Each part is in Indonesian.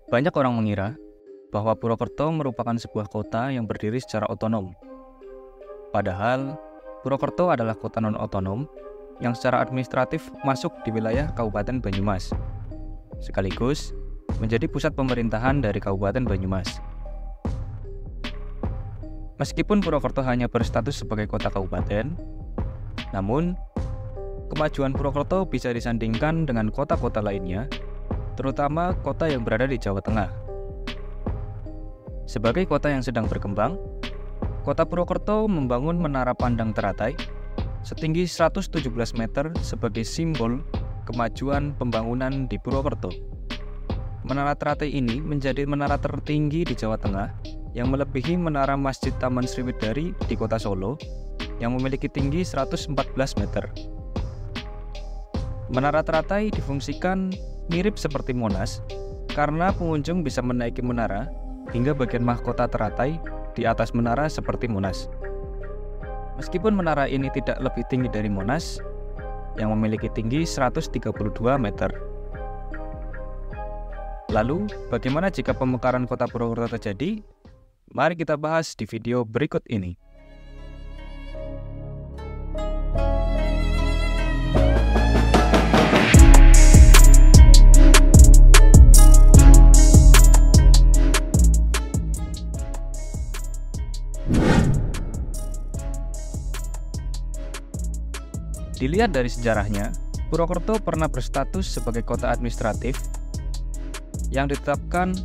Banyak orang mengira bahwa Purwokerto merupakan sebuah kota yang berdiri secara otonom. Padahal, Purwokerto adalah kota non-otonom yang secara administratif masuk di wilayah Kabupaten Banyumas, sekaligus menjadi pusat pemerintahan dari Kabupaten Banyumas. Meskipun Purwokerto hanya berstatus sebagai kota kabupaten, namun kemajuan Purwokerto bisa disandingkan dengan kota-kota lainnya, terutama kota yang berada di Jawa Tengah. Sebagai kota yang sedang berkembang, Kota Purwokerto membangun menara pandang teratai setinggi 117 meter sebagai simbol kemajuan pembangunan di Purwokerto. Menara teratai ini menjadi menara tertinggi di Jawa Tengah yang melebihi menara Masjid Taman Sriwidari di Kota Solo yang memiliki tinggi 114 meter. Menara teratai difungsikan mirip seperti Monas karena pengunjung bisa menaiki menara hingga bagian mahkota teratai di atas menara seperti Monas. Meskipun menara ini tidak lebih tinggi dari Monas yang memiliki tinggi 132 meter. Lalu, bagaimana jika pemekaran kota Purwokerto terjadi? Mari kita bahas di video berikut ini. Dilihat dari sejarahnya, Purwokerto pernah berstatus sebagai kota administratif yang ditetapkan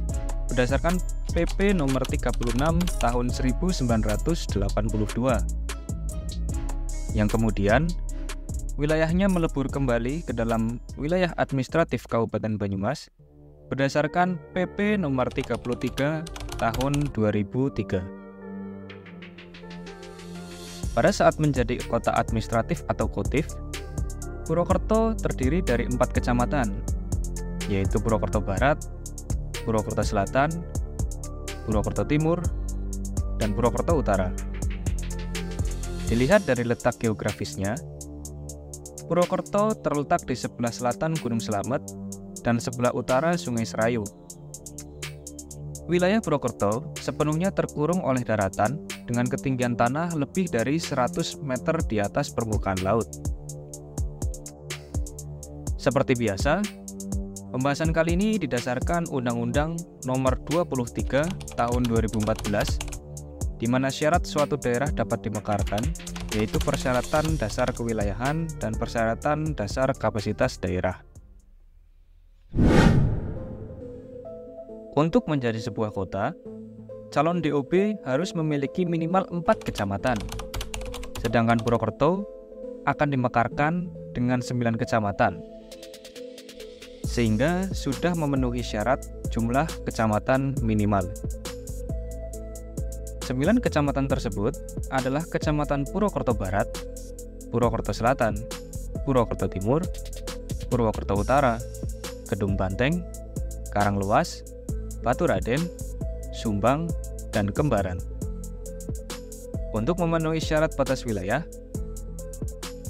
berdasarkan PP nomor 36 tahun 1982, yang kemudian wilayahnya melebur kembali ke dalam wilayah administratif Kabupaten Banyumas berdasarkan PP nomor 33 tahun 2003. Pada saat menjadi kota administratif atau kotif, Purwokerto terdiri dari 4 kecamatan, yaitu Purwokerto Barat, Purwokerto Selatan, Purwokerto Timur, dan Purwokerto Utara. Dilihat dari letak geografisnya, Purwokerto terletak di sebelah selatan Gunung Slamet dan sebelah utara Sungai Serayu. Wilayah Purwokerto sepenuhnya terkurung oleh daratan dengan ketinggian tanah lebih dari 100 meter di atas permukaan laut. Seperti biasa, pembahasan kali ini didasarkan Undang-Undang Nomor 23 Tahun 2014, di mana syarat suatu daerah dapat dimekarkan, yaitu persyaratan dasar kewilayahan dan persyaratan dasar kapasitas daerah. Untuk menjadi sebuah kota, calon DOB harus memiliki minimal 4 kecamatan. Sedangkan Purwokerto akan dimekarkan dengan 9 kecamatan. Sehingga sudah memenuhi syarat jumlah kecamatan minimal. 9 kecamatan tersebut adalah Kecamatan Purwokerto Barat, Purwokerto Selatan, Purwokerto Timur, Purwokerto Utara, Kedung Banteng, Karanglewas, Baturaden, Sumbang, dan Kembaran. Untuk memenuhi syarat batas wilayah,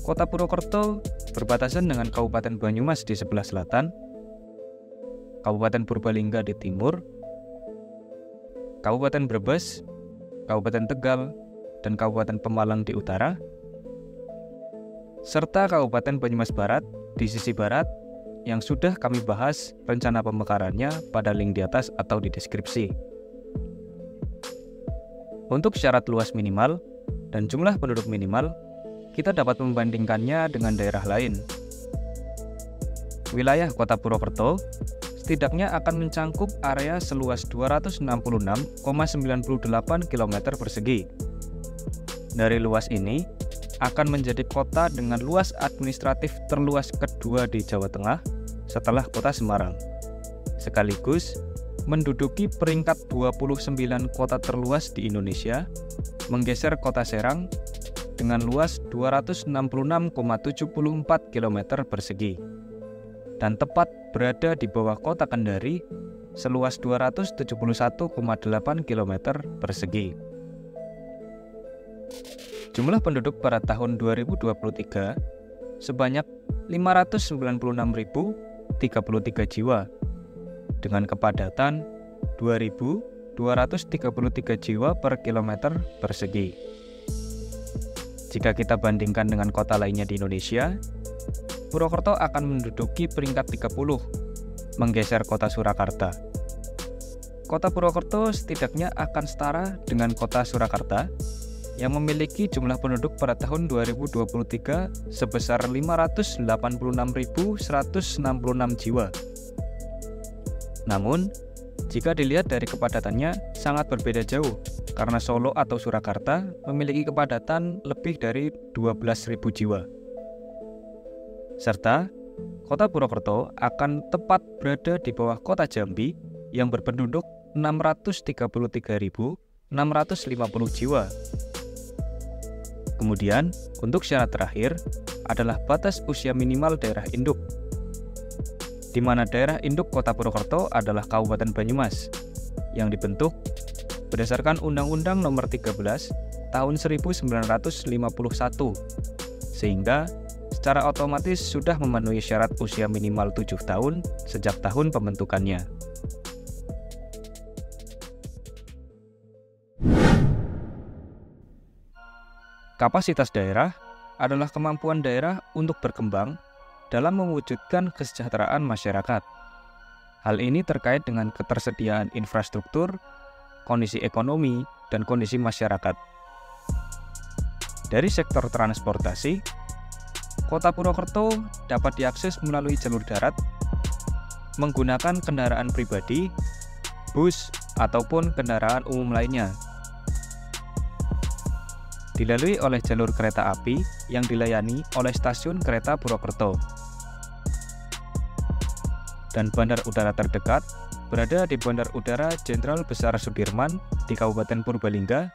Kota Purwokerto berbatasan dengan Kabupaten Banyumas di sebelah selatan, Kabupaten Purbalingga di timur, Kabupaten Brebes, Kabupaten Tegal, dan Kabupaten Pemalang di utara, serta Kabupaten Banyumas Barat di sisi barat yang sudah kami bahas rencana pemekarannya pada link di atas atau di deskripsi. Untuk syarat luas minimal dan jumlah penduduk minimal, kita dapat membandingkannya dengan daerah lain. Wilayah Kota Purwokerto setidaknya akan mencangkup area seluas 266,98 km persegi. Dari luas ini, akan menjadi kota dengan luas administratif terluas kedua di Jawa Tengah setelah Kota Semarang, sekaligus menduduki peringkat 29 kota terluas di Indonesia, menggeser Kota Serang dengan luas 266,74 km persegi, dan tepat berada di bawah Kota Kendari seluas 271,8 km persegi. Jumlah penduduk pada tahun 2023 sebanyak 596.033 jiwa. dengan kepadatan 2.233 jiwa per kilometer persegi. Jika kita bandingkan dengan kota lainnya di Indonesia, Purwokerto akan menduduki peringkat 30, menggeser kota Surakarta. Kota Purwokerto setidaknya akan setara dengan kota Surakarta yang memiliki jumlah penduduk pada tahun 2023 sebesar 586.166 jiwa. Namun, jika dilihat dari kepadatannya sangat berbeda jauh karena Solo atau Surakarta memiliki kepadatan lebih dari 12.000 jiwa. Serta, kota Purwokerto akan tepat berada di bawah kota Jambi yang berpenduduk 633.650 jiwa. Kemudian, untuk syarat terakhir adalah batas usia minimal daerah induk, di mana daerah induk kota Purwokerto adalah Kabupaten Banyumas, yang dibentuk berdasarkan Undang-Undang Nomor 13 Tahun 1951, sehingga secara otomatis sudah memenuhi syarat usia minimal 7 tahun sejak tahun pembentukannya. Kapasitas daerah adalah kemampuan daerah untuk berkembang dalam mewujudkan kesejahteraan masyarakat. Hal ini terkait dengan ketersediaan infrastruktur, kondisi ekonomi, dan kondisi masyarakat. Dari sektor transportasi, Kota Purwokerto dapat diakses melalui jalur darat, menggunakan kendaraan pribadi, bus, ataupun kendaraan umum lainnya. Dilalui oleh jalur kereta api yang dilayani oleh stasiun kereta Purwokerto. Dan bandar udara terdekat berada di Bandar Udara Jenderal Besar Sudirman di Kabupaten Purbalingga.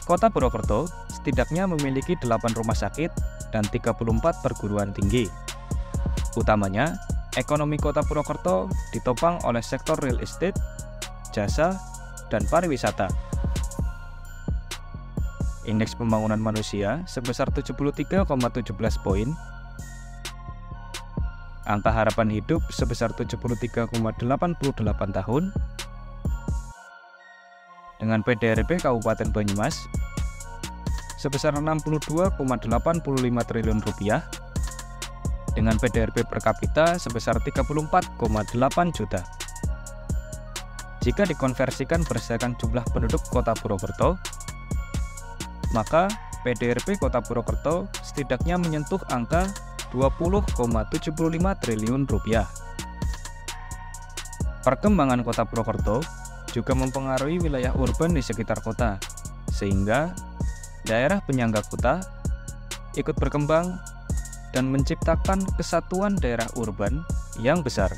Kota Purwokerto setidaknya memiliki 8 rumah sakit dan 34 perguruan tinggi. Utamanya, ekonomi Kota Purwokerto ditopang oleh sektor real estate, jasa, dan pariwisata. Indeks pembangunan manusia sebesar 73,17 poin. Angka harapan hidup sebesar 73,88 tahun. Dengan PDRB Kabupaten Banyumas sebesar 62,85 triliun rupiah. Dengan PDRB per kapita sebesar 34,8 juta. Jika dikonversikan berdasarkan jumlah penduduk Kota Purwokerto, maka PDRB Kota Purwokerto setidaknya menyentuh angka 20,75 triliun rupiah. Perkembangan Kota Purwokerto juga mempengaruhi wilayah urban di sekitar kota, sehingga daerah penyangga kota ikut berkembang dan menciptakan kesatuan daerah urban yang besar.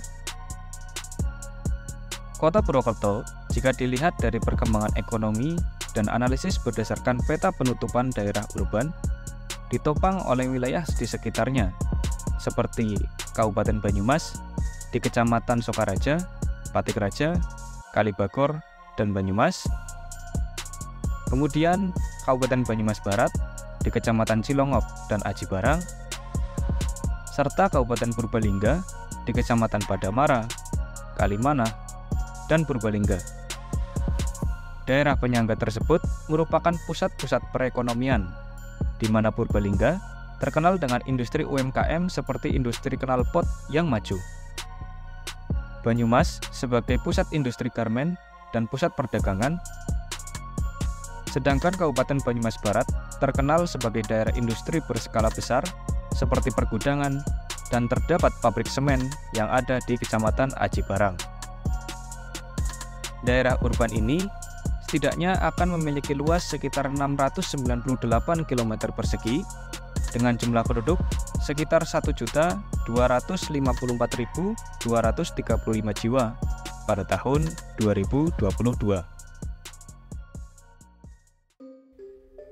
Kota Purwokerto, jika dilihat dari perkembangan ekonomi dan analisis berdasarkan peta penutupan daerah urban, ditopang oleh wilayah di sekitarnya, seperti Kabupaten Banyumas, di Kecamatan Sokaraja, Patikraja, Kalibagor, dan Banyumas. Kemudian Kabupaten Banyumas Barat, di Kecamatan Cilongok dan Aji Barang, serta Kabupaten Purbalingga, di Kecamatan Padamara, Kalimanah, dan Purbalingga. Daerah penyangga tersebut merupakan pusat-pusat perekonomian, di mana Purbalingga terkenal dengan industri UMKM seperti industri knalpot yang maju. Banyumas sebagai pusat industri garmen dan pusat perdagangan, sedangkan Kabupaten Banyumas Barat terkenal sebagai daerah industri berskala besar seperti pergudangan dan terdapat pabrik semen yang ada di Kecamatan Aji Barang. Daerah urban ini setidaknya akan memiliki luas sekitar 698 km persegi dengan jumlah penduduk sekitar 1.254.235 jiwa pada tahun 2022.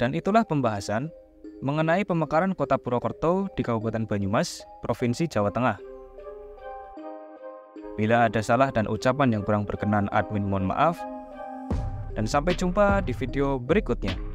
Dan itulah pembahasan mengenai pemekaran Kota Purwokerto di Kabupaten Banyumas, Provinsi Jawa Tengah. Bila ada salah dan ucapan yang kurang berkenan, admin mohon maaf. Dan sampai jumpa di video berikutnya.